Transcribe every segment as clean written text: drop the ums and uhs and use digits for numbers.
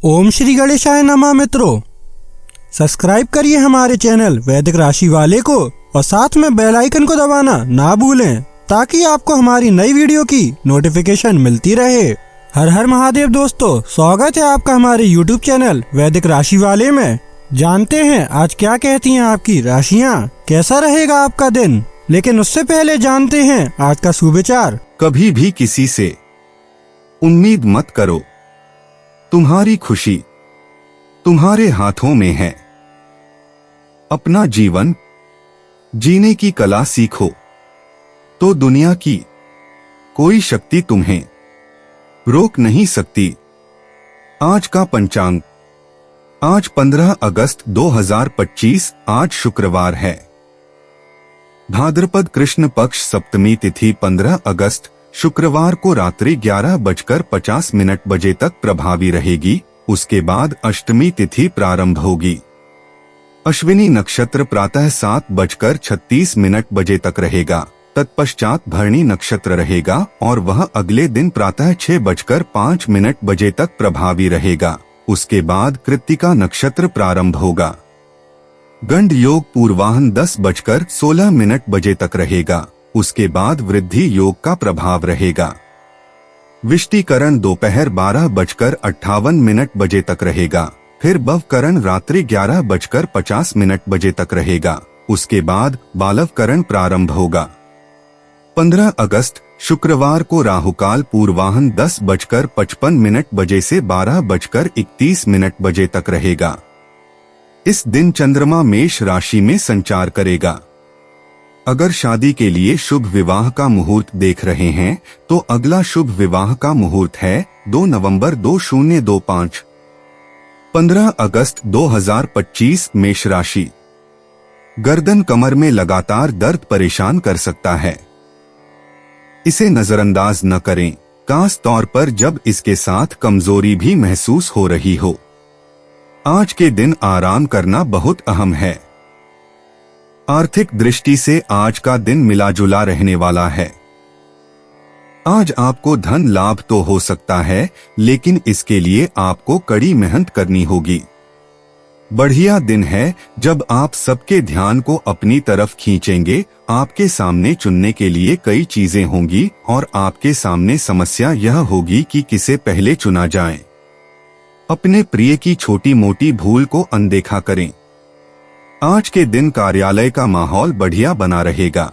ओम श्री गणेशाय नमः। मित्रों, सब्सक्राइब करिए हमारे चैनल वैदिक राशि वाले को और साथ में बेल आइकन को दबाना ना भूलें ताकि आपको हमारी नई वीडियो की नोटिफिकेशन मिलती रहे। हर हर महादेव दोस्तों, स्वागत है आपका हमारे YouTube चैनल वैदिक राशि वाले में। जानते हैं आज क्या कहती हैं आपकी राशियां, कैसा रहेगा आपका दिन। लेकिन उससे पहले जानते हैं आज का सुविचार। कभी भी किसी से उम्मीद मत करो, तुम्हारी खुशी तुम्हारे हाथों में है। अपना जीवन जीने की कला सीखो तो दुनिया की कोई शक्ति तुम्हें रोक नहीं सकती। आज का पंचांग, आज 15 अगस्त 2025, आज शुक्रवार है। भाद्रपद कृष्ण पक्ष सप्तमी तिथि 15 अगस्त शुक्रवार को रात्रि 11:50 बजे तक प्रभावी रहेगी। उसके बाद अष्टमी तिथि प्रारंभ होगी। अश्विनी नक्षत्र प्रातः 7:36 बजे तक रहेगा। तत्पश्चात भरणी नक्षत्र रहेगा और वह अगले दिन प्रातः 6:05 बजे तक प्रभावी रहेगा। उसके बाद कृत्तिका नक्षत्र प्रारंभ होगा। गंड योग पूर्वाहन 10:16 बजे तक रहेगा। उसके बाद वृद्धि योग का प्रभाव रहेगा। विष्टिकरण दोपहर 12:58 बजे तक रहेगा। फिर बवकरण रात्रि 11:50 बजे तक रहेगा। उसके बाद बालवकरण प्रारंभ होगा। 15 अगस्त शुक्रवार को राहुकाल पूर्वाहन 10:55 बजे से 12:31 बजे तक रहेगा। इस दिन चंद्रमा मेष राशि में संचार करेगा। अगर शादी के लिए शुभ विवाह का मुहूर्त देख रहे हैं तो अगला शुभ विवाह का मुहूर्त है 2 नवंबर 2025। 15 अगस्त 2025 मेष राशि। गर्दन कमर में लगातार दर्द परेशान कर सकता है, इसे नजरअंदाज न करें, खास तौर पर जब इसके साथ कमजोरी भी महसूस हो रही हो। आज के दिन आराम करना बहुत अहम है। आर्थिक दृष्टि से आज का दिन मिला जुला रहने वाला है। आज आपको धन लाभ तो हो सकता है, लेकिन इसके लिए आपको कड़ी मेहनत करनी होगी। बढ़िया दिन है जब आप सबके ध्यान को अपनी तरफ खींचेंगे। आपके सामने चुनने के लिए कई चीजें होंगी और आपके सामने समस्या यह होगी कि किसे पहले चुना जाए। अपने प्रिय की छोटी मोटी भूल को अनदेखा करें। आज के दिन कार्यालय का माहौल बढ़िया बना रहेगा।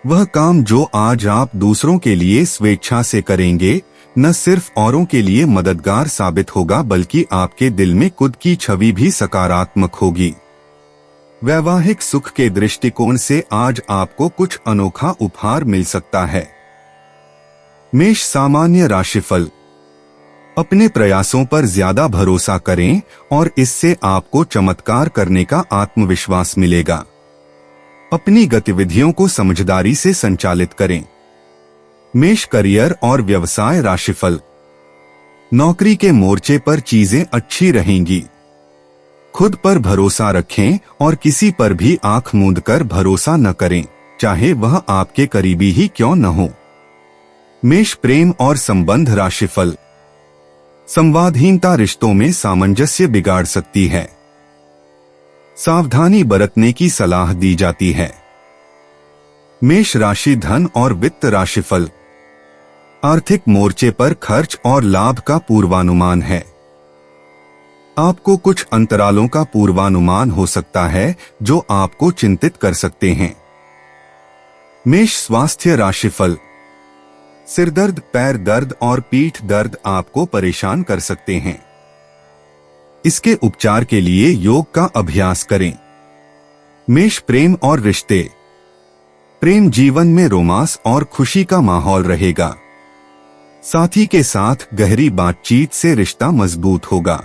वह काम जो आज आप दूसरों के लिए स्वेच्छा से करेंगे न सिर्फ औरों के लिए मददगार साबित होगा, बल्कि आपके दिल में खुद की छवि भी सकारात्मक होगी। वैवाहिक सुख के दृष्टिकोण से आज आपको कुछ अनोखा उपहार मिल सकता है। मेष सामान्य राशिफल। अपने प्रयासों पर ज्यादा भरोसा करें और इससे आपको चमत्कार करने का आत्मविश्वास मिलेगा। अपनी गतिविधियों को समझदारी से संचालित करें। मेष करियर और व्यवसाय राशिफल। नौकरी के मोर्चे पर चीजें अच्छी रहेंगी। खुद पर भरोसा रखें और किसी पर भी आंख मूंद कर भरोसा न करें, चाहे वह आपके करीबी ही क्यों न हो। मेष प्रेम और संबंध राशिफल। संवादहीनता रिश्तों में सामंजस्य बिगाड़ सकती है। सावधानी बरतने की सलाह दी जाती है। मेष राशि धन और वित्त राशिफल। आर्थिक मोर्चे पर खर्च और लाभ का पूर्वानुमान है। आपको कुछ अंतरालों का पूर्वानुमान हो सकता है जो आपको चिंतित कर सकते हैं। मेष स्वास्थ्य राशिफल। सिरदर्द, पैर दर्द और पीठ दर्द आपको परेशान कर सकते हैं। इसके उपचार के लिए योग का अभ्यास करें। मेष प्रेम और रिश्ते। प्रेम जीवन में रोमांस और खुशी का माहौल रहेगा। साथी के साथ गहरी बातचीत से रिश्ता मजबूत होगा।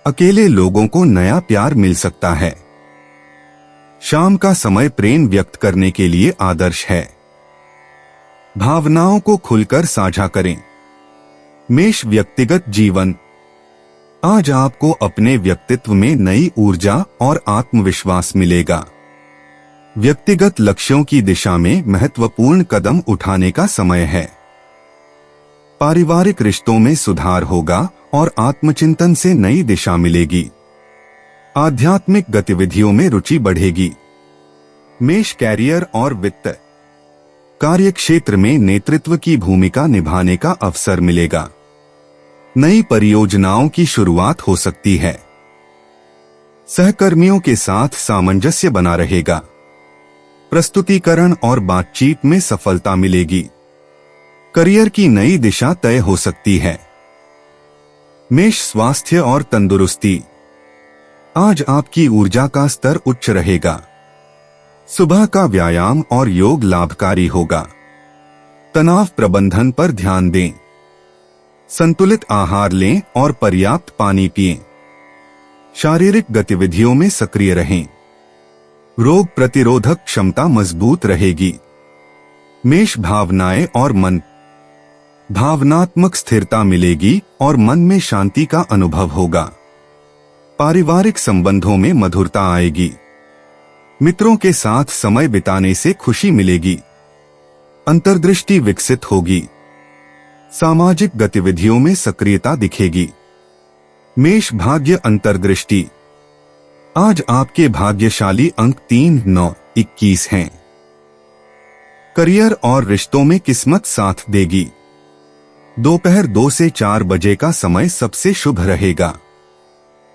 अकेले लोगों को नया प्यार मिल सकता है। शाम का समय प्रेम व्यक्त करने के लिए आदर्श है। भावनाओं को खुलकर साझा करें। मेष व्यक्तिगत जीवन। आज आपको अपने व्यक्तित्व में नई ऊर्जा और आत्मविश्वास मिलेगा। व्यक्तिगत लक्ष्यों की दिशा में महत्वपूर्ण कदम उठाने का समय है। पारिवारिक रिश्तों में सुधार होगा और आत्मचिंतन से नई दिशा मिलेगी। आध्यात्मिक गतिविधियों में रुचि बढ़ेगी। मेष कैरियर और वित्त। कार्य क्षेत्र में नेतृत्व की भूमिका निभाने का अवसर मिलेगा। नई परियोजनाओं की शुरुआत हो सकती है। सहकर्मियों के साथ सामंजस्य बना रहेगा। प्रस्तुतिकरण और बातचीत में सफलता मिलेगी। करियर की नई दिशा तय हो सकती है। मेष स्वास्थ्य और तंदुरुस्ती। आज आपकी ऊर्जा का स्तर उच्च रहेगा। सुबह का व्यायाम और योग लाभकारी होगा। तनाव प्रबंधन पर ध्यान दें। संतुलित आहार लें और पर्याप्त पानी पिएं। शारीरिक गतिविधियों में सक्रिय रहें। रोग प्रतिरोधक क्षमता मजबूत रहेगी। मेष भावनाएं और मन। भावनात्मक स्थिरता मिलेगी और मन में शांति का अनुभव होगा। पारिवारिक संबंधों में मधुरता आएगी। मित्रों के साथ समय बिताने से खुशी मिलेगी। अंतर्दृष्टि विकसित होगी। सामाजिक गतिविधियों में सक्रियता दिखेगी। मेष भाग्य अंतर्दृष्टि। आज आपके भाग्यशाली अंक 3, 9, 21 हैं। करियर और रिश्तों में किस्मत साथ देगी। दोपहर 2 से 4 बजे का समय सबसे शुभ रहेगा।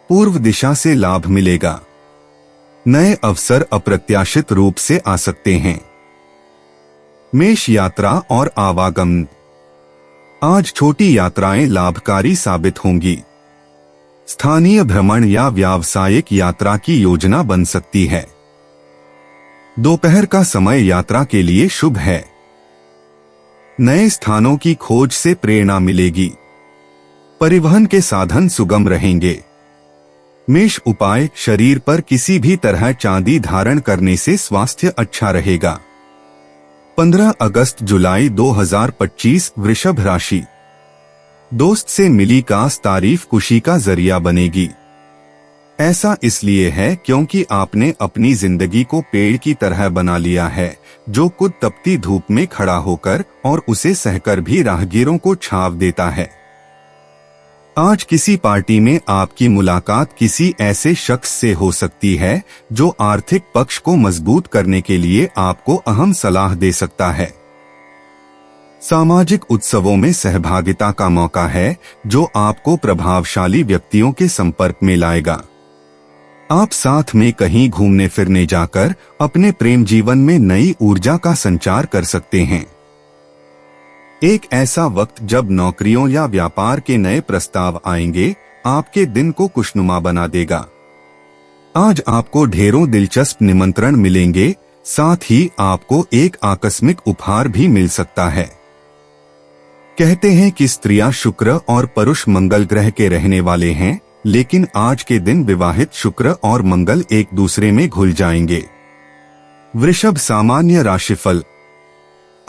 पूर्व दिशा से लाभ मिलेगा। नए अवसर अप्रत्याशित रूप से आ सकते हैं। मेष यात्रा और आवागमन। आज छोटी यात्राएं लाभकारी साबित होंगी। स्थानीय भ्रमण या व्यावसायिक यात्रा की योजना बन सकती है। दोपहर का समय यात्रा के लिए शुभ है। नए स्थानों की खोज से प्रेरणा मिलेगी। परिवहन के साधन सुगम रहेंगे। मेष उपाय। शरीर पर किसी भी तरह चांदी धारण करने से स्वास्थ्य अच्छा रहेगा। 15 अगस्त जुलाई 2025 वृषभ राशि। दोस्त से मिली खास तारीफ खुशी का जरिया बनेगी। ऐसा इसलिए है क्योंकि आपने अपनी जिंदगी को पेड़ की तरह बना लिया है, जो खुद तपती धूप में खड़ा होकर और उसे सहकर भी राहगीरों को छांव देता है। आज किसी पार्टी में आपकी मुलाकात किसी ऐसे शख्स से हो सकती है जो आर्थिक पक्ष को मजबूत करने के लिए आपको अहम सलाह दे सकता है। सामाजिक उत्सवों में सहभागिता का मौका है जो आपको प्रभावशाली व्यक्तियों के संपर्क में लाएगा। आप साथ में कहीं घूमने फिरने जाकर अपने प्रेम जीवन में नई ऊर्जा का संचार कर सकते हैं। एक ऐसा वक्त जब नौकरियों या व्यापार के नए प्रस्ताव आएंगे, आपके दिन को खुशनुमा बना देगा। आज आपको ढेरों दिलचस्प निमंत्रण मिलेंगे, साथ ही आपको एक आकस्मिक उपहार भी मिल सकता है। कहते हैं कि स्त्रियां शुक्र और पुरुष मंगल ग्रह के रहने वाले हैं, लेकिन आज के दिन विवाहित शुक्र और मंगल एक दूसरे में घुल जाएंगे। वृषभ सामान्य राशिफल।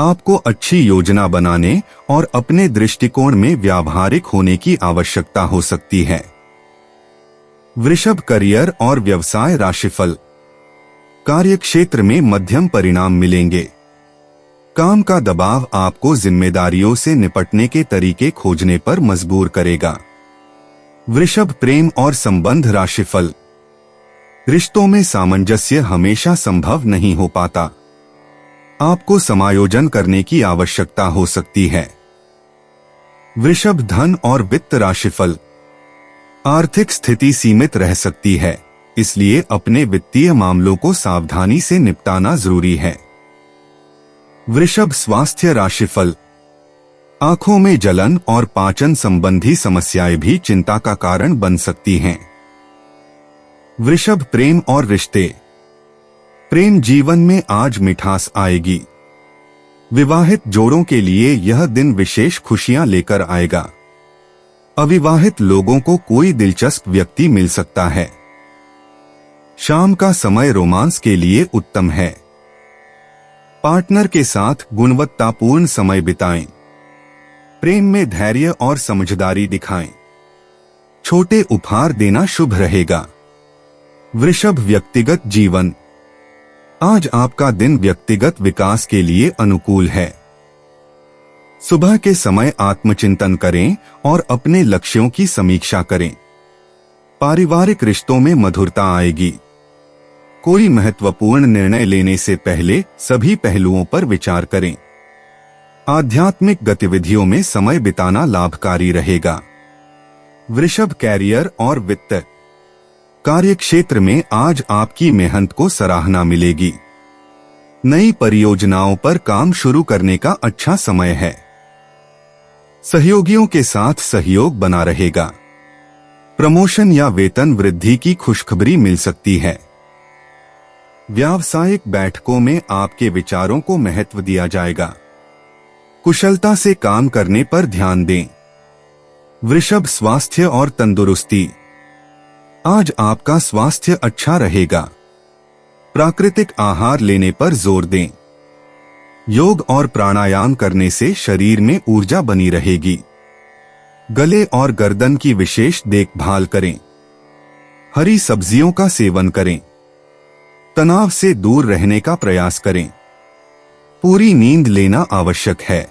आपको अच्छी योजना बनाने और अपने दृष्टिकोण में व्यावहारिक होने की आवश्यकता हो सकती है। वृषभ करियर और व्यवसाय राशिफल। कार्यक्षेत्र में मध्यम परिणाम मिलेंगे। काम का दबाव आपको जिम्मेदारियों से निपटने के तरीके खोजने पर मजबूर करेगा। वृषभ प्रेम और संबंध राशिफल। रिश्तों में सामंजस्य हमेशा संभव नहीं हो पाता। आपको समायोजन करने की आवश्यकता हो सकती है। वृषभ धन और वित्त राशिफल। आर्थिक स्थिति सीमित रह सकती है, इसलिए अपने वित्तीय मामलों को सावधानी से निपटाना जरूरी है। वृषभ स्वास्थ्य राशिफल। आंखों में जलन और पाचन संबंधी समस्याएं भी चिंता का कारण बन सकती हैं। वृषभ प्रेम और रिश्ते। प्रेम जीवन में आज मिठास आएगी। विवाहित जोड़ों के लिए यह दिन विशेष खुशियां लेकर आएगा। अविवाहित लोगों को कोई दिलचस्प व्यक्ति मिल सकता है। शाम का समय रोमांस के लिए उत्तम है। पार्टनर के साथ गुणवत्तापूर्ण समय बिताएं। प्रेम में धैर्य और समझदारी दिखाएं। छोटे उपहार देना शुभ रहेगा। वृषभ व्यक्तिगत जीवन। आज आपका दिन व्यक्तिगत विकास के लिए अनुकूल है। सुबह के समय आत्मचिंतन करें और अपने लक्ष्यों की समीक्षा करें। पारिवारिक रिश्तों में मधुरता आएगी। कोई महत्वपूर्ण निर्णय लेने से पहले सभी पहलुओं पर विचार करें। आध्यात्मिक गतिविधियों में समय बिताना लाभकारी रहेगा। वृषभ कैरियर और वित्त। कार्यक्षेत्र में आज आपकी मेहनत को सराहना मिलेगी। नई परियोजनाओं पर काम शुरू करने का अच्छा समय है। सहयोगियों के साथ सहयोग बना रहेगा। प्रमोशन या वेतन वृद्धि की खुशखबरी मिल सकती है। व्यावसायिक बैठकों में आपके विचारों को महत्व दिया जाएगा। कुशलता से काम करने पर ध्यान दें। वृषभ स्वास्थ्य और तंदुरुस्ती। आज आपका स्वास्थ्य अच्छा रहेगा। प्राकृतिक आहार लेने पर जोर दें। योग और प्राणायाम करने से शरीर में ऊर्जा बनी रहेगी। गले और गर्दन की विशेष देखभाल करें। हरी सब्जियों का सेवन करें। तनाव से दूर रहने का प्रयास करें। पूरी नींद लेना आवश्यक है।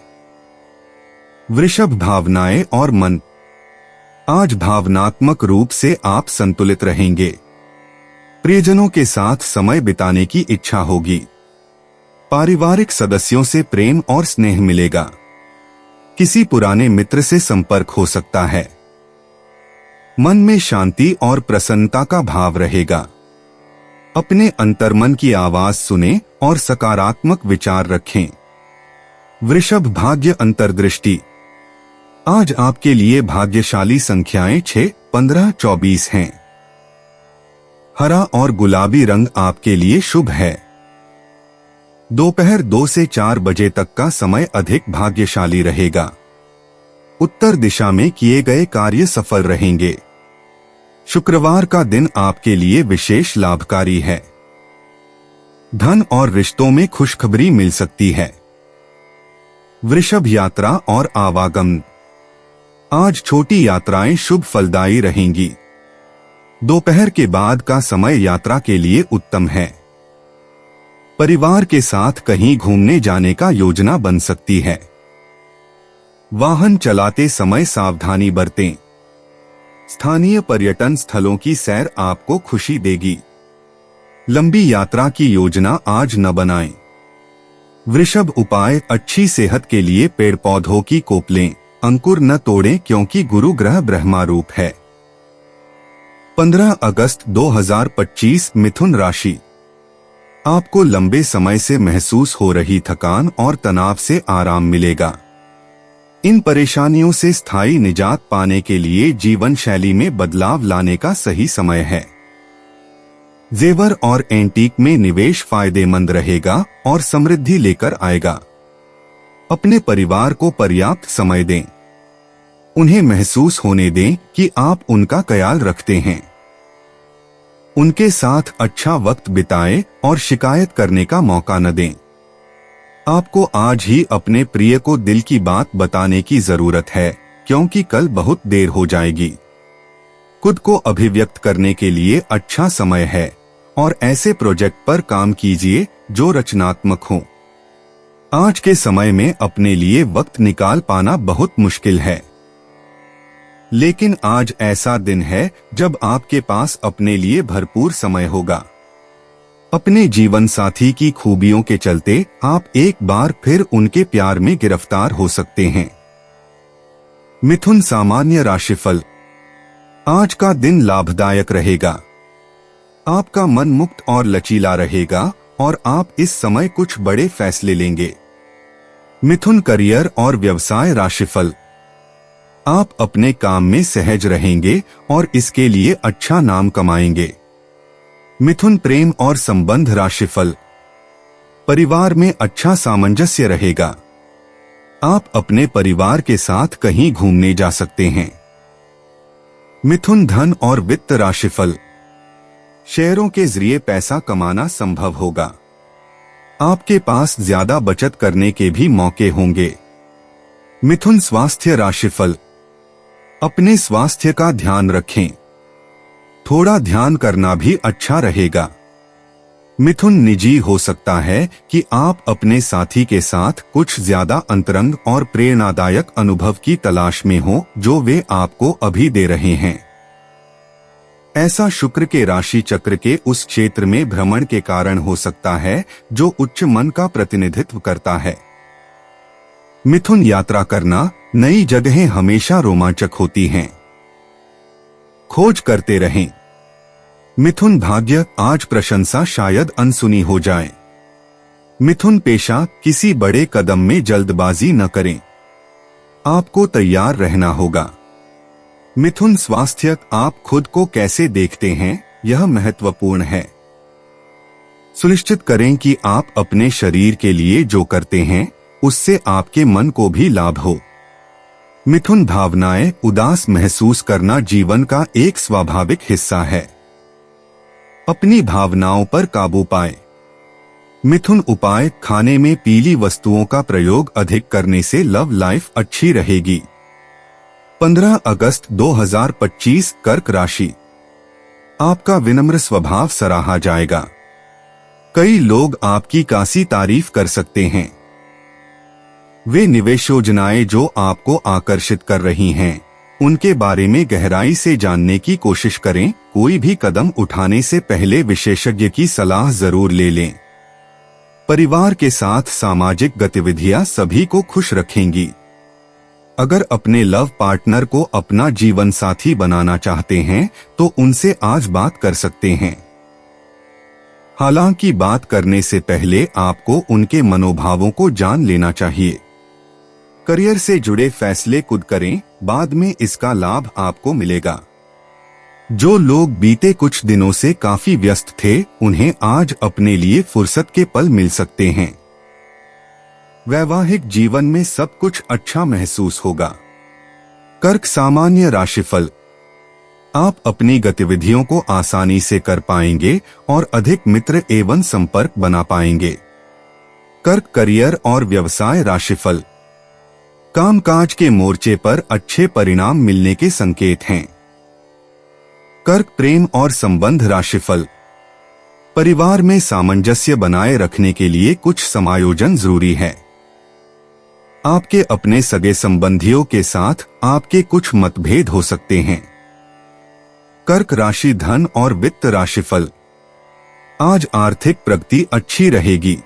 वृषभ भावनाएं और मन। आज भावनात्मक रूप से आप संतुलित रहेंगे। प्रियजनों के साथ समय बिताने की इच्छा होगी। पारिवारिक सदस्यों से प्रेम और स्नेह मिलेगा। किसी पुराने मित्र से संपर्क हो सकता है। मन में शांति और प्रसन्नता का भाव रहेगा। अपने अंतर्मन की आवाज सुनें और सकारात्मक विचार रखें। वृषभ भाग्य अंतर्दृष्टि। आज आपके लिए भाग्यशाली संख्याएं 6, 15, 24 हैं। हरा और गुलाबी रंग आपके लिए शुभ है। दोपहर 2 से 4 बजे तक का समय अधिक भाग्यशाली रहेगा। उत्तर दिशा में किए गए कार्य सफल रहेंगे। शुक्रवार का दिन आपके लिए विशेष लाभकारी है। धन और रिश्तों में खुशखबरी मिल सकती है। वृषभ यात्रा और आवागमन। आज छोटी यात्राएं शुभ फलदायी रहेंगी। दोपहर के बाद का समय यात्रा के लिए उत्तम है। परिवार के साथ कहीं घूमने जाने का योजना बन सकती है। वाहन चलाते समय सावधानी बरतें। स्थानीय पर्यटन स्थलों की सैर आपको खुशी देगी। लंबी यात्रा की योजना आज न बनाएं। वृषभ उपाय। अच्छी सेहत के लिए पेड़ पौधों की कोप लें। अंकुर न तोड़ें क्योंकि गुरु ग्रह ब्रह्मारूप है। 15 अगस्त 2025 मिथुन राशि। आपको लंबे समय से महसूस हो रही थकान और तनाव से आराम मिलेगा। इन परेशानियों से स्थायी निजात पाने के लिए जीवन शैली में बदलाव लाने का सही समय है। जेवर और एंटीक में निवेश फायदेमंद रहेगा और समृद्धि लेकर आएगा। अपने परिवार को पर्याप्त समय दें। उन्हें महसूस होने दें कि आप उनका ख्याल रखते हैं। उनके साथ अच्छा वक्त बिताएं और शिकायत करने का मौका न दें। आपको आज ही अपने प्रिय को दिल की बात बताने की जरूरत है क्योंकि कल बहुत देर हो जाएगी। खुद को अभिव्यक्त करने के लिए अच्छा समय है और ऐसे प्रोजेक्ट पर काम कीजिए जो रचनात्मक हो। आज के समय में अपने लिए वक्त निकाल पाना बहुत मुश्किल है, लेकिन आज ऐसा दिन है जब आपके पास अपने लिए भरपूर समय होगा। अपने जीवन साथी की खूबियों के चलते आप एक बार फिर उनके प्यार में गिरफ्तार हो सकते हैं। मिथुन सामान्य राशिफल। आज का दिन लाभदायक रहेगा। आपका मन मुक्त और लचीला रहेगा और आप इस समय कुछ बड़े फैसले लेंगे। मिथुन करियर और व्यवसाय राशिफल। आप अपने काम में सहज रहेंगे और इसके लिए अच्छा नाम कमाएंगे। मिथुन प्रेम और संबंध राशिफल। परिवार में अच्छा सामंजस्य रहेगा। आप अपने परिवार के साथ कहीं घूमने जा सकते हैं। मिथुन धन और वित्त राशिफल। शेयरों के जरिए पैसा कमाना संभव होगा। आपके पास ज्यादा बचत करने के भी मौके होंगे। मिथुन स्वास्थ्य राशिफल। अपने स्वास्थ्य का ध्यान रखें। थोड़ा ध्यान करना भी अच्छा रहेगा। मिथुन निजी हो सकता है कि आप अपने साथी के साथ कुछ ज्यादा अंतरंग और प्रेरणादायक अनुभव की तलाश में हो जो वे आपको अभी दे रहे हैं। ऐसा शुक्र के राशि चक्र के उस क्षेत्र में भ्रमण के कारण हो सकता है जो उच्च मन का प्रतिनिधित्व करता है। मिथुन यात्रा करना, नई जगहें हमेशा रोमांचक होती हैं। खोज करते रहें। मिथुन भाग्य, आज प्रशंसा शायद अनसुनी हो जाए। मिथुन पेशा, किसी बड़े कदम में जल्दबाजी न करें, आपको तैयार रहना होगा। मिथुन स्वास्थ्य, आप खुद को कैसे देखते हैं यह महत्वपूर्ण है। सुनिश्चित करें कि आप अपने शरीर के लिए जो करते हैं उससे आपके मन को भी लाभ हो। मिथुन भावनाएं, उदास महसूस करना जीवन का एक स्वाभाविक हिस्सा है। अपनी भावनाओं पर काबू पाएं। मिथुन उपाय, खाने में पीली वस्तुओं का प्रयोग अधिक करने से लव लाइफ अच्छी रहेगी। 15 अगस्त 2025 कर्क राशि, आपका विनम्र स्वभाव सराहा जाएगा। कई लोग आपकी कासी तारीफ कर सकते हैं। वे निवेश योजनाएं जो आपको आकर्षित कर रही हैं, उनके बारे में गहराई से जानने की कोशिश करें। कोई भी कदम उठाने से पहले विशेषज्ञ की सलाह जरूर ले लें। परिवार के साथ सामाजिक गतिविधियां सभी को खुश रखेंगी। अगर अपने लव पार्टनर को अपना जीवन साथी बनाना चाहते हैं तो उनसे आज बात कर सकते हैं। हालांकि बात करने से पहले आपको उनके मनोभावों को जान लेना चाहिए। करियर से जुड़े फैसले खुद करें, बाद में इसका लाभ आपको मिलेगा। जो लोग बीते कुछ दिनों से काफी व्यस्त थे, उन्हें आज अपने लिए फुर्सत के पल मिल सकते हैं। वैवाहिक जीवन में सब कुछ अच्छा महसूस होगा। कर्क सामान्य राशिफल, आप अपनी गतिविधियों को आसानी से कर पाएंगे और अधिक मित्र एवं संपर्क बना पाएंगे। कर्क करियर और व्यवसाय राशिफल, कामकाज के मोर्चे पर अच्छे परिणाम मिलने के संकेत हैं। कर्क प्रेम और संबंध राशिफल, परिवार में सामंजस्य बनाए रखने के लिए कुछ समायोजन जरूरी है। आपके अपने सगे संबंधियों के साथ आपके कुछ मतभेद हो सकते हैं। कर्क राशि धन और वित्त राशिफल, आज आर्थिक प्रगति अच्छी रहेगी।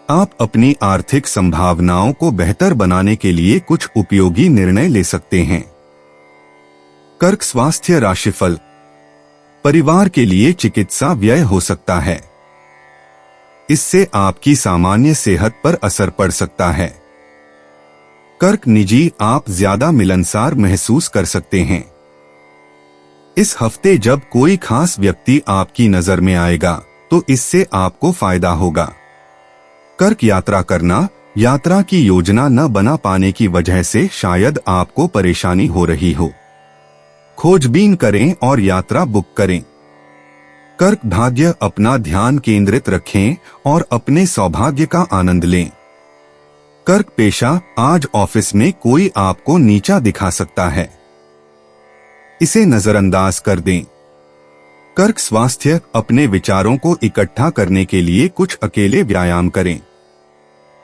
आप अपनी आर्थिक संभावनाओं को बेहतर बनाने के लिए कुछ उपयोगी निर्णय ले सकते हैं। कर्क स्वास्थ्य राशिफल, परिवार के लिए चिकित्सा व्यय हो सकता है। इससे आपकी सामान्य सेहत पर असर पड़ सकता है। कर्क निजी, आप ज्यादा मिलनसार महसूस कर सकते हैं। इस हफ्ते जब कोई खास व्यक्ति आपकी नजर में आएगा तो इससे आपको फायदा होगा। कर्क यात्रा करना, यात्रा की योजना न बना पाने की वजह से शायद आपको परेशानी हो रही हो। खोजबीन करें और यात्रा बुक करें। कर्क भाग्य, अपना ध्यान केंद्रित रखें और अपने सौभाग्य का आनंद लें। कर्क पेशा, आज ऑफिस में कोई आपको नीचा दिखा सकता है, इसे नजरअंदाज कर दें। कर्क स्वास्थ्य, अपने विचारों को इकट्ठा करने के लिए कुछ अकेले व्यायाम करें,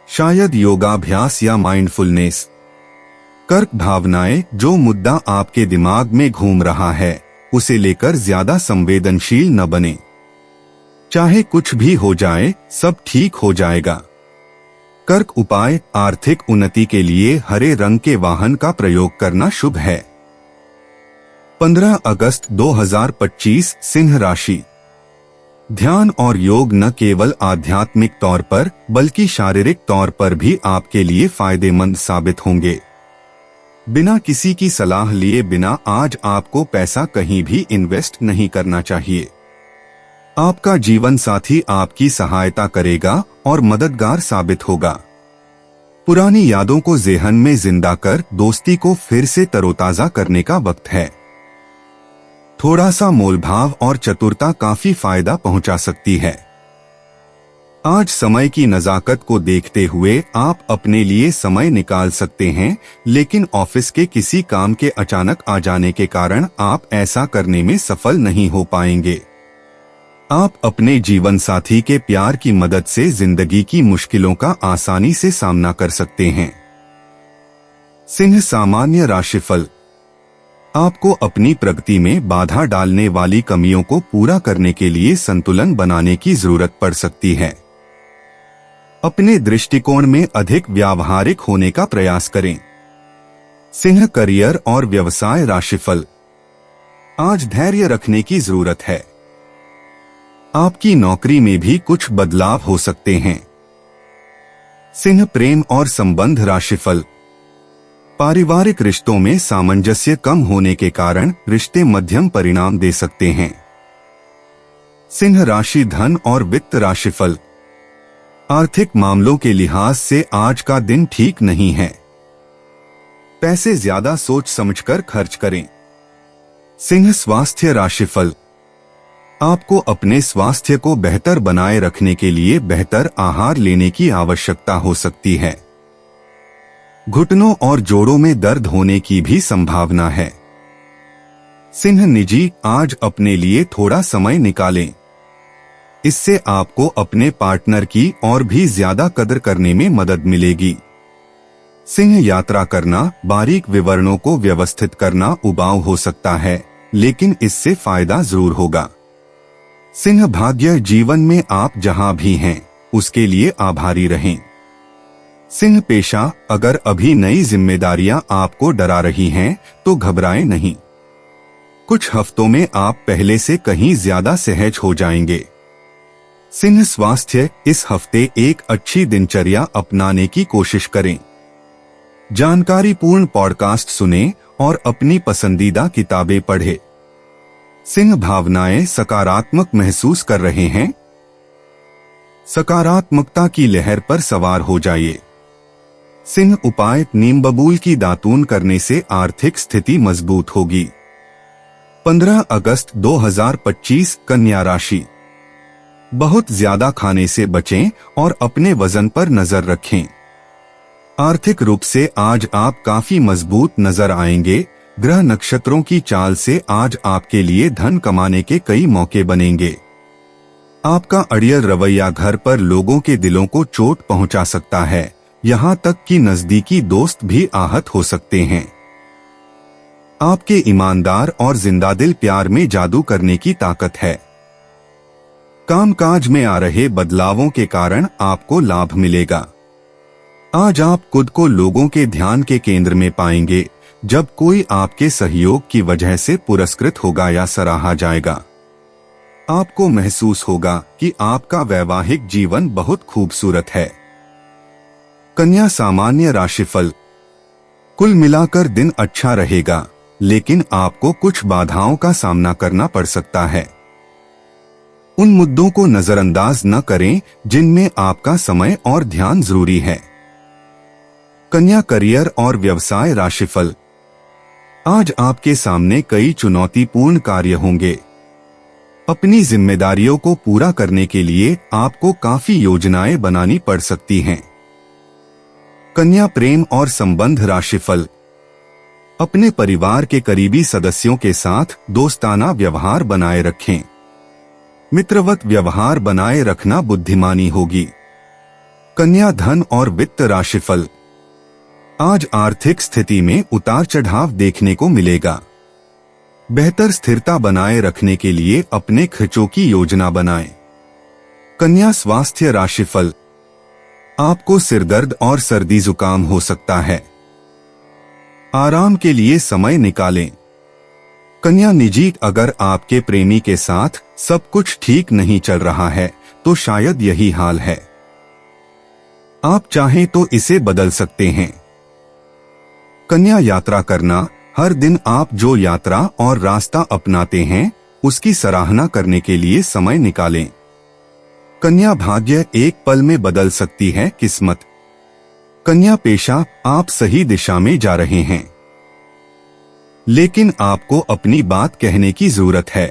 शायद योगाभ्यास या माइंडफुलनेस। कर्क भावनाएं, जो मुद्दा आपके दिमाग में घूम रहा है उसे लेकर ज्यादा संवेदनशील न बने। चाहे कुछ भी हो जाए, सब ठीक हो जाएगा। कर्क उपाय, आर्थिक उन्नति के लिए हरे रंग के वाहन का प्रयोग करना शुभ है। 15 अगस्त 2025 सिंह राशि, ध्यान और योग न केवल आध्यात्मिक तौर पर बल्कि शारीरिक तौर पर भी आपके लिए फायदेमंद साबित होंगे। बिना किसी की सलाह लिए बिना आज आपको पैसा कहीं भी इन्वेस्ट नहीं करना चाहिए। आपका जीवन साथी आपकी सहायता करेगा और मददगार साबित होगा। पुरानी यादों को ज़हन में जिंदा कर दोस्ती को फिर से तरोताजा करने का वक्त है। थोड़ा सा मोलभाव और चतुरता काफी फायदा पहुंचा सकती है। आज समय की नजाकत को देखते हुए आप अपने लिए समय निकाल सकते हैं, लेकिन ऑफिस के किसी काम के अचानक आ जाने के कारण आप ऐसा करने में सफल नहीं हो पाएंगे। आप अपने जीवन साथी के प्यार की मदद से जिंदगी की मुश्किलों का आसानी से सामना कर सकते हैं। सिंह सामान्य राशिफल। आपको अपनी प्रगति में बाधा डालने वाली कमियों को पूरा करने के लिए संतुलन बनाने की जरूरत पड़ सकती है। अपने दृष्टिकोण में अधिक व्यावहारिक होने का प्रयास करें। सिंह करियर और व्यवसाय राशिफल। आज धैर्य रखने की जरूरत है। आपकी नौकरी में भी कुछ बदलाव हो सकते हैं। सिंह प्रेम और संबंध राशिफल। पारिवारिक रिश्तों में सामंजस्य कम होने के कारण रिश्ते मध्यम परिणाम दे सकते हैं। सिंह राशि धन और वित्त राशिफल। आर्थिक मामलों के लिहाज से आज का दिन ठीक नहीं है। पैसे ज्यादा सोच समझकर खर्च करें। सिंह स्वास्थ्य राशिफल। आपको अपने स्वास्थ्य को बेहतर बनाए रखने के लिए बेहतर आहार लेने की आवश्यकता हो सकती है। घुटनों और जोड़ों में दर्द होने की भी संभावना है। सिंह निजी। आज अपने लिए थोड़ा समय निकालें। इससे आपको अपने पार्टनर की और भी ज्यादा कदर करने में मदद मिलेगी। सिंह यात्रा करना। बारीक विवरणों को व्यवस्थित करना उबाऊ हो सकता है, लेकिन इससे फायदा जरूर होगा। सिंह भाग्य। जीवन में आप जहां भी हैं उसके लिए आभारी रहें। सिंह पेशा। अगर अभी नई जिम्मेदारियां आपको डरा रही हैं तो घबराएं नहीं। कुछ हफ्तों में आप पहले से कहीं ज्यादा सहज हो जाएंगे। सिंह स्वास्थ्य। इस हफ्ते एक अच्छी दिनचर्या अपनाने की कोशिश करें। जानकारीपूर्ण पॉडकास्ट सुनें और अपनी पसंदीदा किताबें पढ़ें। सिंह भावनाएं। सकारात्मक महसूस कर रहे हैं? सकारात्मकता की लहर पर सवार हो जाइए। सिंह उपाय। नीम बबूल की दातून करने से आर्थिक स्थिति मजबूत होगी। 15 अगस्त 2025 कन्या राशि। बहुत ज्यादा खाने से बचें और अपने वजन पर नजर रखें। आर्थिक रूप से आज आप काफी मजबूत नजर आएंगे। ग्रह नक्षत्रों की चाल से आज आपके लिए धन कमाने के कई मौके बनेंगे। आपका अड़ियल रवैया घर पर लोगों के दिलों को चोट पहुंचा सकता है, यहाँ तक कि नजदीकी दोस्त भी आहत हो सकते हैं। आपके ईमानदार और जिंदादिल प्यार में जादू करने की ताकत है। कामकाज में आ रहे बदलावों के कारण आपको लाभ मिलेगा। आज आप खुद को लोगों के ध्यान के केंद्र में पाएंगे जब कोई आपके सहयोग की वजह से पुरस्कृत होगा या सराहा जाएगा। आपको महसूस होगा कि आपका वैवाहिक जीवन बहुत खूबसूरत है। कन्या सामान्य राशिफल। कुल मिलाकर दिन अच्छा रहेगा, लेकिन आपको कुछ बाधाओं का सामना करना पड़ सकता है। उन मुद्दों को नजरअंदाज न करें जिनमें आपका समय और ध्यान जरूरी है। कन्या करियर और व्यवसाय राशिफल। आज आपके सामने कई चुनौतीपूर्ण कार्य होंगे। अपनी जिम्मेदारियों को पूरा करने के लिए आपको काफी योजनाएं बनानी पड़ सकती हैं। कन्या प्रेम और संबंध राशिफल। अपने परिवार के करीबी सदस्यों के साथ दोस्ताना व्यवहार बनाए रखें। मित्रवत व्यवहार बनाए रखना बुद्धिमानी होगी। कन्या धन और वित्त राशिफल। आज आर्थिक स्थिति में उतार चढ़ाव देखने को मिलेगा। बेहतर स्थिरता बनाए रखने के लिए अपने खर्चों की योजना बनाएं। कन्या स्वास्थ्य राशिफल। आपको सिरदर्द और सर्दी जुकाम हो सकता है। आराम के लिए समय निकालें। कन्या निजी। अगर आपके प्रेमी के साथ सब कुछ ठीक नहीं चल रहा है तो शायद यही हाल है। आप चाहें तो इसे बदल सकते हैं। कन्या यात्रा करना। हर दिन आप जो यात्रा और रास्ता अपनाते हैं उसकी सराहना करने के लिए समय निकालें। कन्या भाग्य। एक पल में बदल सकती है किस्मत। कन्या पेशा। आप सही दिशा में जा रहे हैं, लेकिन आपको अपनी बात कहने की जरूरत है।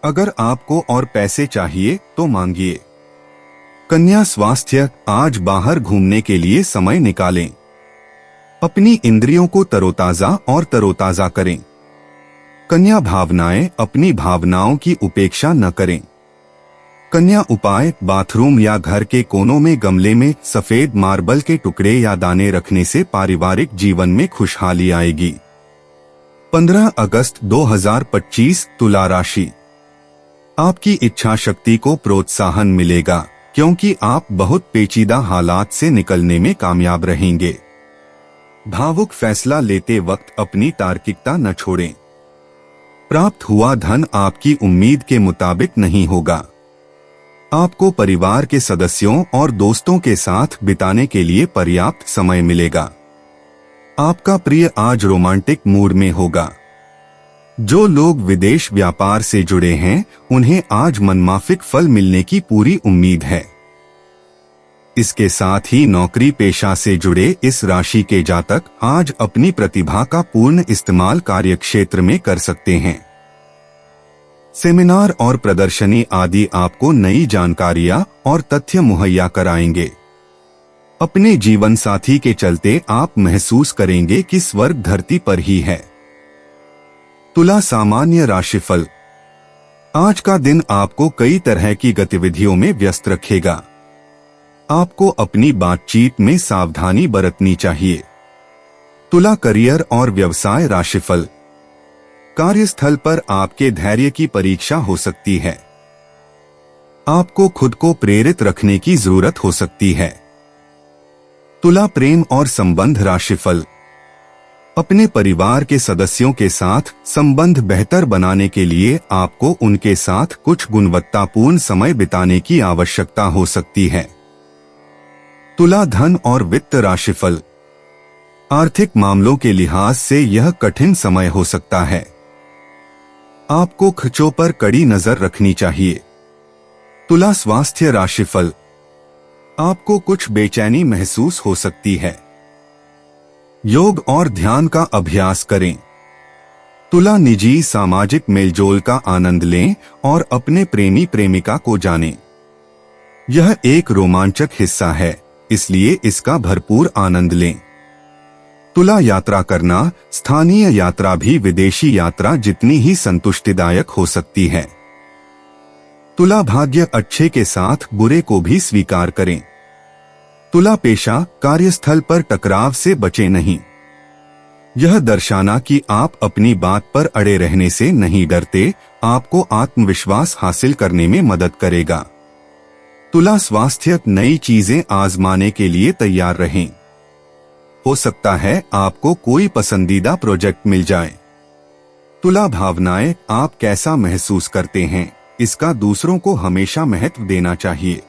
अगर आपको और पैसे चाहिए तो मांगिए। कन्या स्वास्थ्य। आज बाहर घूमने के लिए समय निकालें। अपनी इंद्रियों को तरोताजा करें। कन्या भावनाएं, अपनी भावनाओं की उपेक्षा न करें। कन्या उपाय, बाथरूम या घर के कोनों में गमले में सफेद मार्बल के टुकड़े या दाने रखने से पारिवारिक जीवन में खुशहाली आएगी। 15 अगस्त 2025 तुला राशि। आपकी इच्छा शक्ति को प्रोत्साहन मिलेगा क्योंकि आप बहुत पेचीदा हालात से निकलने में कामयाब रहेंगे। भावुक फैसला लेते वक्त अपनी तार्किकता न छोड़ें। प्राप्त हुआ धन आपकी उम्मीद के मुताबिक नहीं होगा। आपको परिवार के सदस्यों और दोस्तों के साथ बिताने के लिए पर्याप्त समय मिलेगा। आपका प्रिय आज रोमांटिक मूड में होगा। जो लोग विदेश व्यापार से जुड़े हैं उन्हें आज मनमाफिक फल मिलने की पूरी उम्मीद है। इसके साथ ही नौकरी पेशा से जुड़े इस राशि के जातक आज अपनी प्रतिभा का पूर्ण इस्तेमाल कार्यक्षेत्र में कर सकते हैं। सेमिनार और प्रदर्शनी आदि आपको नई जानकारियां और तथ्य मुहैया कराएंगे। अपने जीवन साथी के चलते आप महसूस करेंगे कि स्वर्ग धरती पर ही है। तुला सामान्य राशिफल। आज का दिन आपको कई तरह की गतिविधियों में व्यस्त रखेगा। आपको अपनी बातचीत में सावधानी बरतनी चाहिए। तुला करियर और व्यवसाय राशिफल। कार्यस्थल पर आपके धैर्य की परीक्षा हो सकती है। आपको खुद को प्रेरित रखने की जरूरत हो सकती है। तुला प्रेम और संबंध राशिफल। अपने परिवार के सदस्यों के साथ संबंध बेहतर बनाने के लिए आपको उनके साथ कुछ गुणवत्तापूर्ण समय बिताने की आवश्यकता हो सकती है। तुला धन और वित्त राशिफल। आर्थिक मामलों के लिहाज से यह कठिन समय हो सकता है। आपको खर्चों पर कड़ी नजर रखनी चाहिए। तुला स्वास्थ्य राशिफल। आपको कुछ बेचैनी महसूस हो सकती है। योग और ध्यान का अभ्यास करें। तुला निजी सामाजिक मेलजोल का आनंद लें और अपने प्रेमी प्रेमिका को जानें। यह एक रोमांचक हिस्सा है, इसलिए इसका भरपूर आनंद लें। तुला यात्रा करना, स्थानीय यात्रा भी विदेशी यात्रा जितनी ही संतुष्टिदायक हो सकती है। तुला भाग्य अच्छे के साथ बुरे को भी स्वीकार करें। तुला पेशा, कार्यस्थल पर टकराव से बचे नहीं। यह दर्शाना कि आप अपनी बात पर अड़े रहने से नहीं डरते, आपको आत्मविश्वास हासिल करने में मदद करेगा। तुला स्वास्थ्य, नई चीजें आजमाने के लिए तैयार रहें। हो सकता है आपको कोई पसंदीदा प्रोजेक्ट मिल जाए। तुला भावनाएं, आप कैसा महसूस करते हैं, इसका दूसरों को हमेशा महत्व देना चाहिए।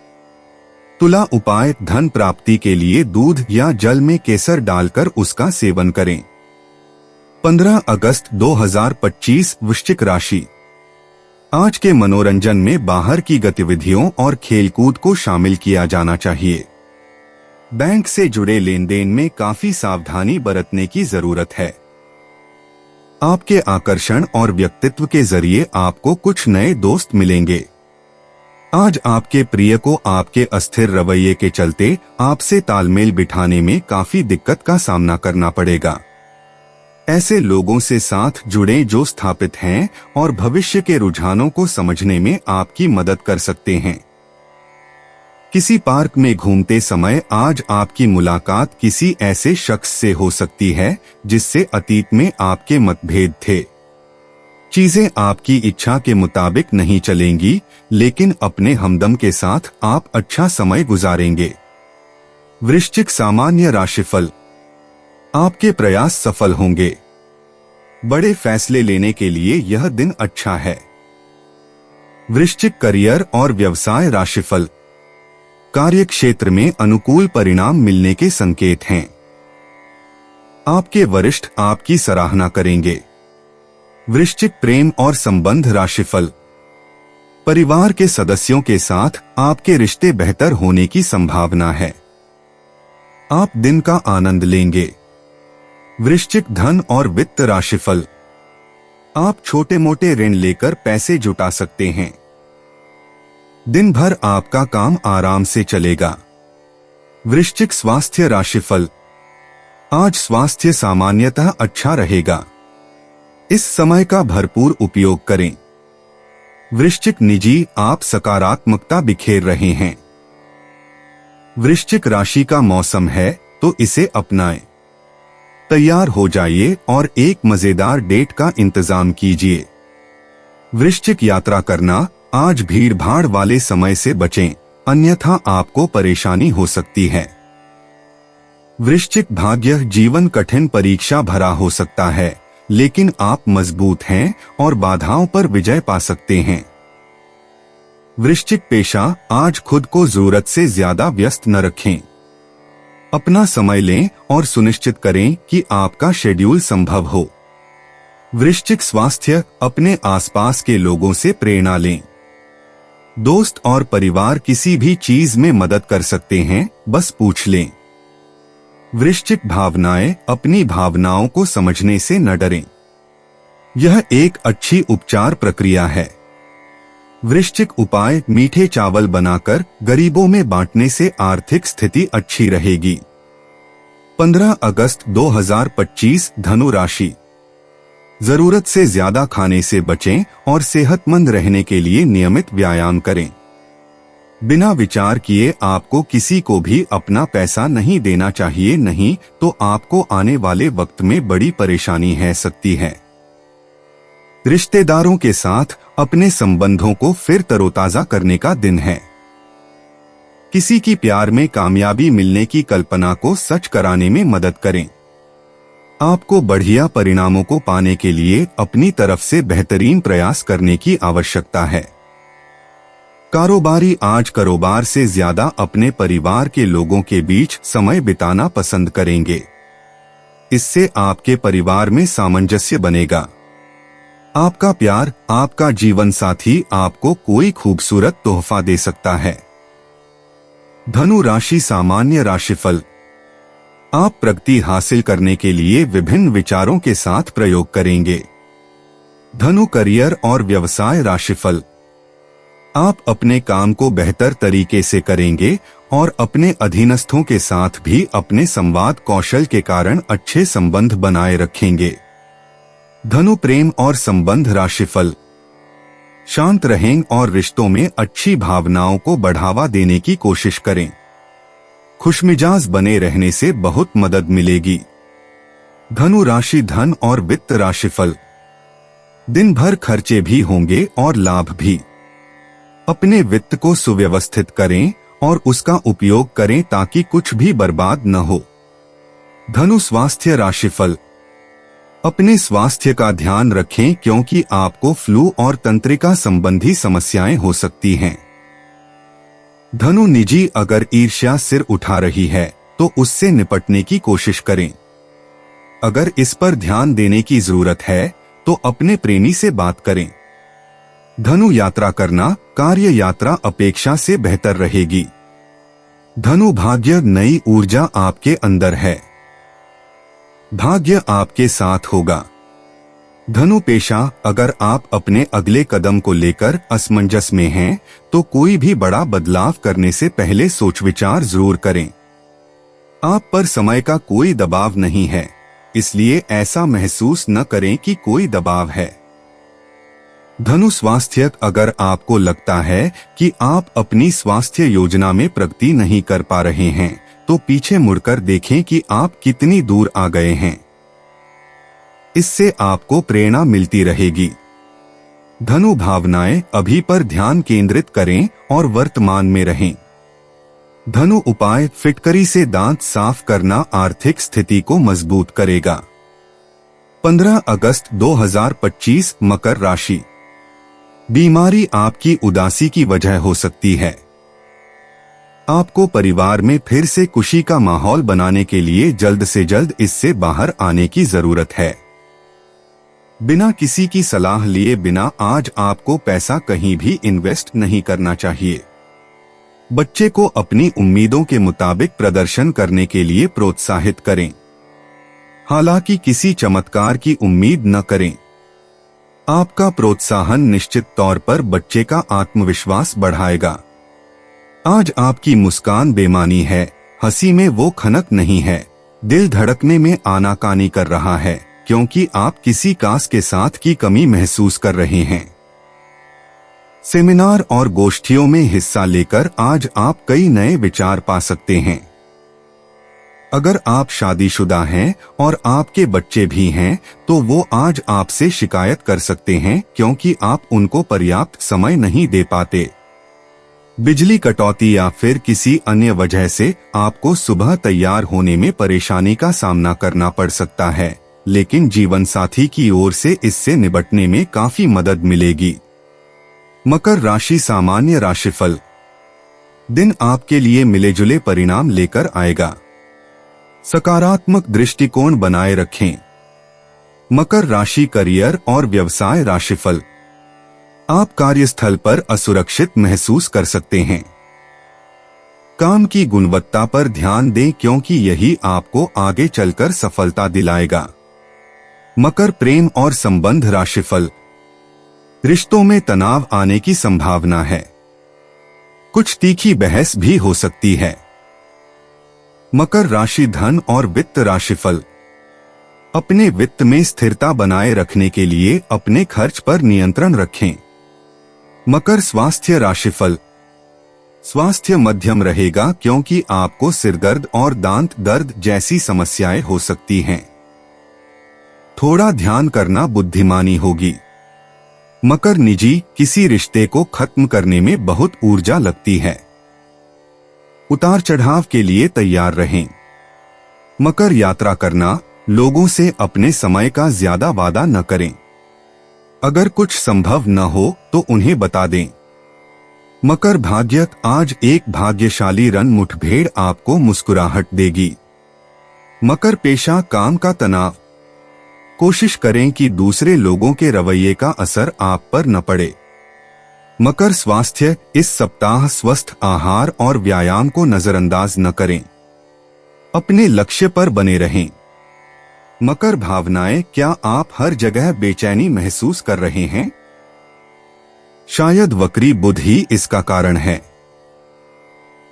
तुला उपाय, धन प्राप्ति के लिए दूध या जल में केसर डालकर उसका सेवन करें। 15 अगस्त 2025 वृश्चिक राशि। आज के मनोरंजन में बाहर की गतिविधियों और खेलकूद को शामिल किया जाना चाहिए। बैंक से जुड़े लेन देन में काफी सावधानी बरतने की जरूरत है। आपके आकर्षण और व्यक्तित्व के जरिए आपको कुछ नए दोस्त मिलेंगे। आज आपके प्रिय को आपके अस्थिर रवैये के चलते आपसे तालमेल बिठाने में काफी दिक्कत का सामना करना पड़ेगा। ऐसे लोगों से साथ जुड़ें जो स्थापित हैं और भविष्य के रुझानों को समझने में आपकी मदद कर सकते हैं। किसी पार्क में घूमते समय आज आपकी मुलाकात किसी ऐसे शख्स से हो सकती है जिससे अतीत में आपके मतभेद थे। चीजें आपकी इच्छा के मुताबिक नहीं चलेंगी, लेकिन अपने हमदम के साथ आप अच्छा समय गुजारेंगे। वृश्चिक सामान्य राशिफल। आपके प्रयास सफल होंगे। बड़े फैसले लेने के लिए यह दिन अच्छा है। वृश्चिक करियर और व्यवसाय राशिफल। कार्य क्षेत्र में अनुकूल परिणाम मिलने के संकेत हैं। आपके वरिष्ठ आपकी सराहना करेंगे। वृश्चिक प्रेम और संबंध राशिफल। परिवार के सदस्यों के साथ आपके रिश्ते बेहतर होने की संभावना है। आप दिन का आनंद लेंगे। वृश्चिक धन और वित्त राशिफल। आप छोटे मोटे ऋण लेकर पैसे जुटा सकते हैं। दिन भर आपका काम आराम से चलेगा। वृश्चिक स्वास्थ्य राशिफल। आज स्वास्थ्य सामान्यतः अच्छा रहेगा। इस समय का भरपूर उपयोग करें। वृश्चिक निजी, आप सकारात्मकता बिखेर रहे हैं। वृश्चिक राशि का मौसम है तो इसे अपनाएं। तैयार हो जाइए और एक मजेदार डेट का इंतजाम कीजिए। वृश्चिक यात्रा करना, आज भीड़ भाड़ वाले समय से बचें, अन्यथा आपको परेशानी हो सकती है। वृश्चिक भाग्य, जीवन कठिन परीक्षा भरा हो सकता है, लेकिन आप मजबूत हैं और बाधाओं पर विजय पा सकते हैं। वृश्चिक पेशा, आज खुद को जरूरत से ज्यादा व्यस्त न रखें। अपना समय लें और सुनिश्चित करें कि आपका शेड्यूल संभव हो। वृश्चिक स्वास्थ्य, अपने आसपास के लोगों से प्रेरणा लें। दोस्त और परिवार किसी भी चीज में मदद कर सकते हैं, बस पूछ लें। वृश्चिक भावनाएं, अपनी भावनाओं को समझने से न डरें। यह एक अच्छी उपचार प्रक्रिया है। वृश्चिक उपाय, मीठे चावल बनाकर गरीबों में बांटने से आर्थिक स्थिति अच्छी रहेगी। 15 अगस्त 2025, धनु राशि। जरूरत से ज्यादा खाने से बचें और सेहतमंद रहने के लिए नियमित व्यायाम करें। बिना विचार किए आपको किसी को भी अपना पैसा नहीं देना चाहिए, नहीं तो आपको आने वाले वक्त में बड़ी परेशानी है सकती है। रिश्तेदारों के साथ अपने संबंधों को फिर तरोताजा करने का दिन है। किसी की प्यार में कामयाबी मिलने की कल्पना को सच कराने में मदद करें। आपको बढ़िया परिणामों को पाने के लिए अपनी तरफ से बेहतरीन प्रयास करने की आवश्यकता है। कारोबारी, आज कारोबार से ज्यादा अपने परिवार के लोगों के बीच समय बिताना पसंद करेंगे। इससे आपके परिवार में सामंजस्य बनेगा। आपका प्यार, आपका जीवन साथी आपको कोई खूबसूरत तोहफा दे सकता है। धनु राशि, सामान्य राशिफल। आप प्रगति हासिल करने के लिए विभिन्न विचारों के साथ प्रयोग करेंगे। धनु करियर और व्यवसाय राशिफल। आप अपने काम को बेहतर तरीके से करेंगे और अपने अधीनस्थों के साथ भी अपने संवाद कौशल के कारण अच्छे संबंध बनाए रखेंगे। धनु प्रेम और संबंध राशिफल। शांत रहें और रिश्तों में अच्छी भावनाओं को बढ़ावा देने की कोशिश करें। खुशमिजाज बने रहने से बहुत मदद मिलेगी। धनु राशि, धन और वित्त राशिफल। दिन भर खर्चे भी होंगे और लाभ भी। अपने वित्त को सुव्यवस्थित करें और उसका उपयोग करें ताकि कुछ भी बर्बाद न हो। धनु स्वास्थ्य राशिफल। अपने स्वास्थ्य का ध्यान रखें क्योंकि आपको फ्लू और तंत्रिका संबंधी समस्याएं हो सकती हैं। धनु निजी, अगर ईर्ष्या सिर उठा रही है तो उससे निपटने की कोशिश करें। अगर इस पर ध्यान देने की जरूरत है तो अपने प्रेमी से बात करें। धनु यात्रा करना, कार्य यात्रा अपेक्षा से बेहतर रहेगी। धनु भाग्य, नई ऊर्जा आपके अंदर है। भाग्य आपके साथ होगा। धनु पेशा, अगर आप अपने अगले कदम को लेकर असमंजस में हैं तो कोई भी बड़ा बदलाव करने से पहले सोच विचार जरूर करें। आप पर समय का कोई दबाव नहीं है, इसलिए ऐसा महसूस न करें कि कोई दबाव है। धनु स्वास्थ्य, अगर आपको लगता है कि आप अपनी स्वास्थ्य योजना में प्रगति नहीं कर पा रहे हैं तो पीछे मुड़कर देखें कि आप कितनी दूर आ गए हैं। इससे आपको प्रेरणा मिलती रहेगी। धनु भावनाएं, अभी पर ध्यान केंद्रित करें और वर्तमान में रहें। धनु उपाय, फिटकरी से दांत साफ करना आर्थिक स्थिति को मजबूत करेगा। 15 अगस्त 2025, मकर राशि। बीमारी आपकी उदासी की वजह हो सकती है। आपको परिवार में फिर से खुशी का माहौल बनाने के लिए जल्द से जल्द इससे बाहर आने की जरूरत है। बिना किसी की सलाह लिए बिना आज आपको पैसा कहीं भी इन्वेस्ट नहीं करना चाहिए। बच्चे को अपनी उम्मीदों के मुताबिक प्रदर्शन करने के लिए प्रोत्साहित करें। हालांकि किसी चमत्कार की उम्मीद न करें। आपका प्रोत्साहन निश्चित तौर पर बच्चे का आत्मविश्वास बढ़ाएगा। आज आपकी मुस्कान बेमानी है, हंसी में वो खनक नहीं है, दिल धड़कने में आनाकानी कर रहा है क्योंकि आप किसी कास के साथ की कमी महसूस कर रहे हैं। सेमिनार और गोष्ठियों में हिस्सा लेकर आज आप कई नए विचार पा सकते हैं। अगर आप शादीशुदा हैं और आपके बच्चे भी हैं तो वो आज आपसे शिकायत कर सकते हैं क्योंकि आप उनको पर्याप्त समय नहीं दे पाते। बिजली कटौती या फिर किसी अन्य वजह से आपको सुबह तैयार होने में परेशानी का सामना करना पड़ सकता है, लेकिन जीवन साथी की ओर से इससे निपटने में काफी मदद मिलेगी। मकर राशि सामान्य राशिफल। दिन आपके लिए मिले जुले परिणाम लेकर आएगा। सकारात्मक दृष्टिकोण बनाए रखें। मकर राशि करियर और व्यवसाय राशिफल। आप कार्यस्थल पर असुरक्षित महसूस कर सकते हैं। काम की गुणवत्ता पर ध्यान दें क्योंकि यही आपको आगे चलकर सफलता दिलाएगा। मकर प्रेम और संबंध राशिफल। रिश्तों में तनाव आने की संभावना है। कुछ तीखी बहस भी हो सकती है। मकर राशि धन और वित्त राशिफल। अपने वित्त में स्थिरता बनाए रखने के लिए अपने खर्च पर नियंत्रण रखें। मकर स्वास्थ्य राशिफल। स्वास्थ्य मध्यम रहेगा क्योंकि आपको सिरदर्द और दांत दर्द जैसी समस्याएं हो सकती हैं। थोड़ा ध्यान करना बुद्धिमानी होगी। मकर निजी किसी रिश्ते को खत्म करने में बहुत ऊर्जा लगती है। उतार चढ़ाव के लिए तैयार रहें। मकर यात्रा करना, लोगों से अपने समय का ज्यादा वादा न करें। अगर कुछ संभव न हो तो उन्हें बता दें। मकर भाग्य। आज एक भाग्यशाली रन मुठभेड़ आपको मुस्कुराहट देगी। मकर पेशा काम का तनाव। कोशिश करें कि दूसरे लोगों के रवैये का असर आप पर न पड़े। मकर स्वास्थ्य। इस सप्ताह स्वस्थ आहार और व्यायाम को नजरअंदाज न करें। अपने लक्ष्य पर बने रहें। मकर भावनाएं। क्या आप हर जगह बेचैनी महसूस कर रहे हैं? शायद वक्री बुध ही इसका कारण है।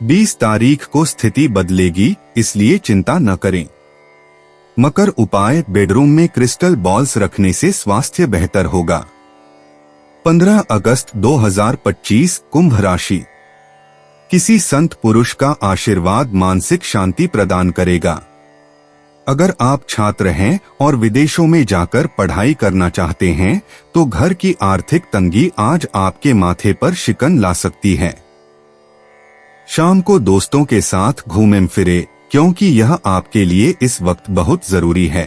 20 तारीख को स्थिति बदलेगी, इसलिए चिंता न करें। मकर उपाय। बेडरूम में क्रिस्टल बॉल्स रखने से स्वास्थ्य बेहतर होगा। 15 अगस्त 2025 कुंभ राशि। किसी संत पुरुष का आशीर्वाद मानसिक शांति प्रदान करेगा। अगर आप छात्र हैं और विदेशों में जाकर पढ़ाई करना चाहते हैं तो घर की आर्थिक तंगी आज आपके माथे पर शिकन ला सकती है। शाम को दोस्तों के साथ घूमें फिरे क्योंकि यह आपके लिए इस वक्त बहुत जरूरी है।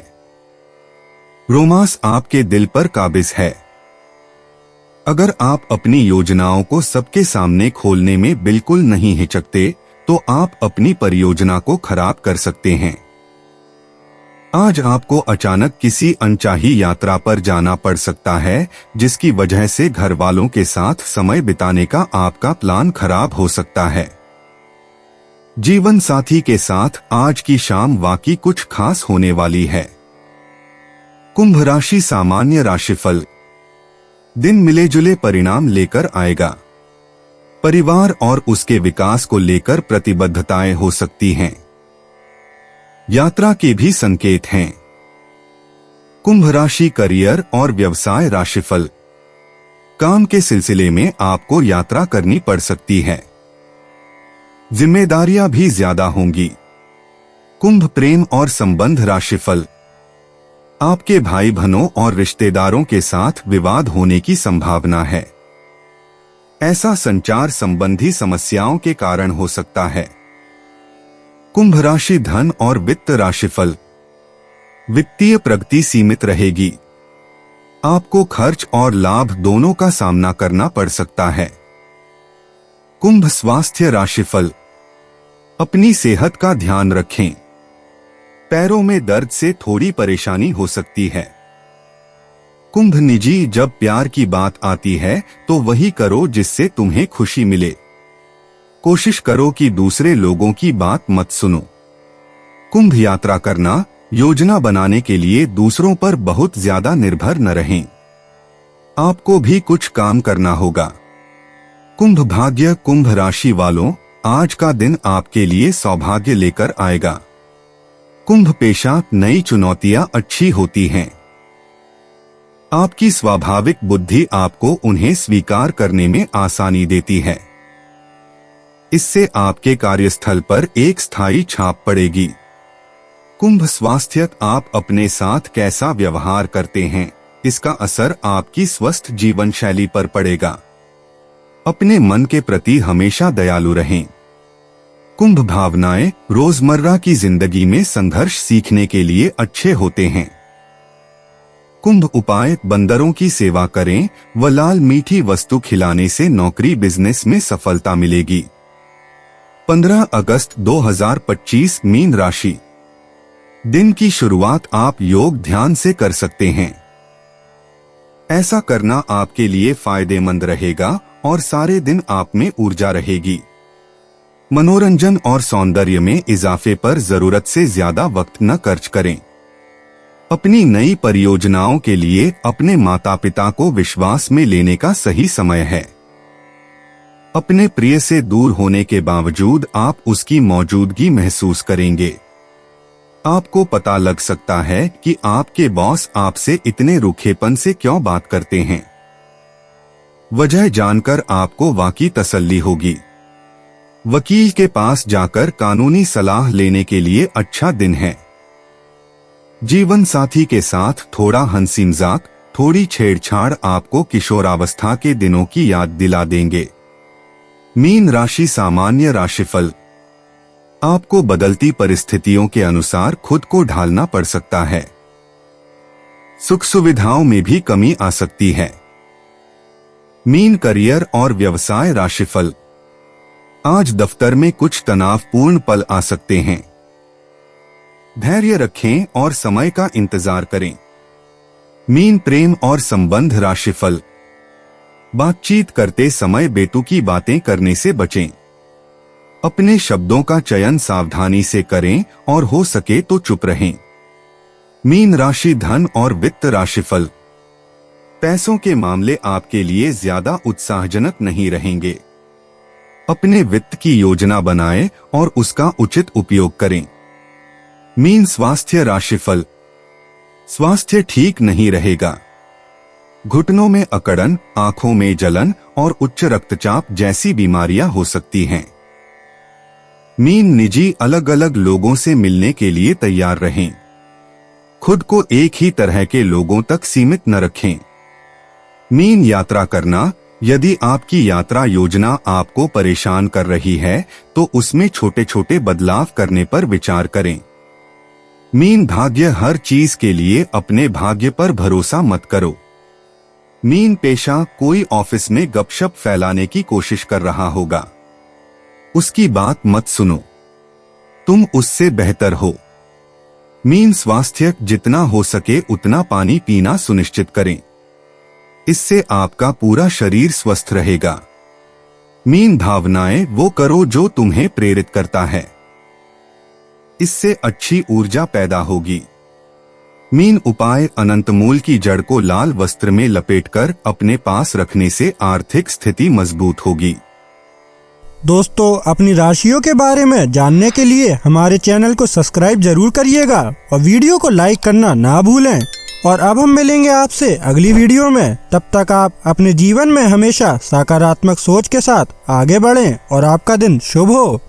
रोमांस आपके दिल पर काबिज है। अगर आप अपनी योजनाओं को सबके सामने खोलने में बिल्कुल नहीं हिचकते तो आप अपनी परियोजना को खराब कर सकते हैं। आज आपको अचानक किसी अनचाही यात्रा पर जाना पड़ सकता है जिसकी वजह से घर वालों के साथ समय बिताने का आपका प्लान खराब हो सकता है। जीवन साथी के साथ आज की शाम वाकई कुछ खास होने वाली है। कुंभ राशि सामान्य राशिफल। दिन मिले जुले परिणाम लेकर आएगा। परिवार और उसके विकास को लेकर प्रतिबद्धताएं हो सकती हैं। यात्रा के भी संकेत हैं। कुंभ राशि करियर और व्यवसाय राशिफल। काम के सिलसिले में आपको यात्रा करनी पड़ सकती है। जिम्मेदारियां भी ज्यादा होंगी। कुंभ प्रेम और संबंध राशिफल। आपके भाई बहनों और रिश्तेदारों के साथ विवाद होने की संभावना है। ऐसा संचार संबंधी समस्याओं के कारण हो सकता है। कुंभ राशि धन और वित्त राशिफल। वित्तीय प्रगति सीमित रहेगी। आपको खर्च और लाभ दोनों का सामना करना पड़ सकता है। कुंभ स्वास्थ्य राशिफल। अपनी सेहत का ध्यान रखें। पैरों में दर्द से थोड़ी परेशानी हो सकती है। कुंभ निजी। जब प्यार की बात आती है तो वही करो जिससे तुम्हें खुशी मिले। कोशिश करो कि दूसरे लोगों की बात मत सुनो। कुंभ यात्रा करना। योजना बनाने के लिए दूसरों पर बहुत ज्यादा निर्भर न रहें। आपको भी कुछ काम करना होगा। कुंभ भाग्य। कुंभ राशि वालों, आज का दिन आपके लिए सौभाग्य लेकर आएगा। कुंभ पेशा। नई चुनौतियां अच्छी होती हैं। आपकी स्वाभाविक बुद्धि आपको उन्हें स्वीकार करने में आसानी देती है। इससे आपके कार्यस्थल पर एक स्थायी छाप पड़ेगी। कुंभ स्वास्थ्य, आप अपने साथ कैसा व्यवहार करते हैं, इसका असर आपकी स्वस्थ जीवन शैली पर पड़ेगा। अपने मन के प्रति हमेशा दयालु रहें। कुंभ भावनाएं रोजमर्रा की जिंदगी में संघर्ष सीखने के लिए अच्छे होते हैं। कुंभ उपाय, बंदरों की सेवा करें व लाल मीठी वस्तु खिलाने से नौकरी बिजनेस में सफलता मिलेगी। 15 अगस्त 2025 मीन राशि। दिन की शुरुआत आप योग ध्यान से कर सकते हैं। ऐसा करना आपके लिए फायदेमंद रहेगा और सारे दिन आप में ऊर्जा रहेगी। मनोरंजन और सौंदर्य में इजाफे पर जरूरत से ज्यादा वक्त न खर्च करें। अपनी नई परियोजनाओं के लिए अपने माता पिता को विश्वास में लेने का सही समय है। अपने प्रिय से दूर होने के बावजूद आप उसकी मौजूदगी महसूस करेंगे। आपको पता लग सकता है कि आपके बॉस आपसे इतने रूखेपन से क्यों बात करते हैं। वजह जानकर आपको वाकई तसल्ली होगी। वकील के पास जाकर कानूनी सलाह लेने के लिए अच्छा दिन है। जीवन साथी के साथ थोड़ा हंसी मजाक, थोड़ी छेड़छाड़ आपको किशोरावस्था के दिनों की याद दिला देंगे। मीन राशि सामान्य राशिफल। आपको बदलती परिस्थितियों के अनुसार खुद को ढालना पड़ सकता है। सुख सुविधाओं में भी कमी आ सकती है। मीन करियर और व्यवसाय राशिफल। आज दफ्तर में कुछ तनावपूर्ण पल आ सकते हैं। धैर्य रखें और समय का इंतजार करें। मीन प्रेम और संबंध राशिफल। बातचीत करते समय बेतुकी बातें करने से बचें। अपने शब्दों का चयन सावधानी से करें और हो सके तो चुप रहें। मीन राशि धन और वित्त राशिफल। पैसों के मामले आपके लिए ज्यादा उत्साहजनक नहीं रहेंगे। अपने वित्त की योजना बनाएं और उसका उचित उपयोग करें। मीन स्वास्थ्य राशिफल। स्वास्थ्य ठीक नहीं रहेगा। घुटनों में अकड़न, आंखों में जलन और उच्च रक्तचाप जैसी बीमारियां हो सकती हैं। मीन निजी, अलग अलग लोगों से मिलने के लिए तैयार रहें। खुद को एक ही तरह के लोगों तक सीमित न रखें। मीन यात्रा करना। यदि आपकी यात्रा योजना आपको परेशान कर रही है तो उसमें छोटे छोटे बदलाव करने पर विचार करें। मीन भाग्य, हर चीज के लिए अपने भाग्य पर भरोसा मत करो। मीन पेशा, कोई ऑफिस में गपशप फैलाने की कोशिश कर रहा होगा, उसकी बात मत सुनो, तुम उससे बेहतर हो। मीन स्वास्थ्य, जितना हो सके उतना पानी पीना सुनिश्चित करें, इससे आपका पूरा शरीर स्वस्थ रहेगा। मीन भावनाएं, वो करो जो तुम्हें प्रेरित करता है, इससे अच्छी ऊर्जा पैदा होगी। मीन उपाय, अनंत मूल की जड़ को लाल वस्त्र में लपेटकर अपने पास रखने से आर्थिक स्थिति मजबूत होगी। दोस्तों, अपनी राशियों के बारे में जानने के लिए हमारे चैनल को सब्सक्राइब जरूर करिएगा और वीडियो को लाइक करना ना भूलें। और अब हम मिलेंगे आपसे अगली वीडियो में। तब तक आप अपने जीवन में हमेशा सकारात्मक सोच के साथ आगे बढ़ें और आपका दिन शुभ हो।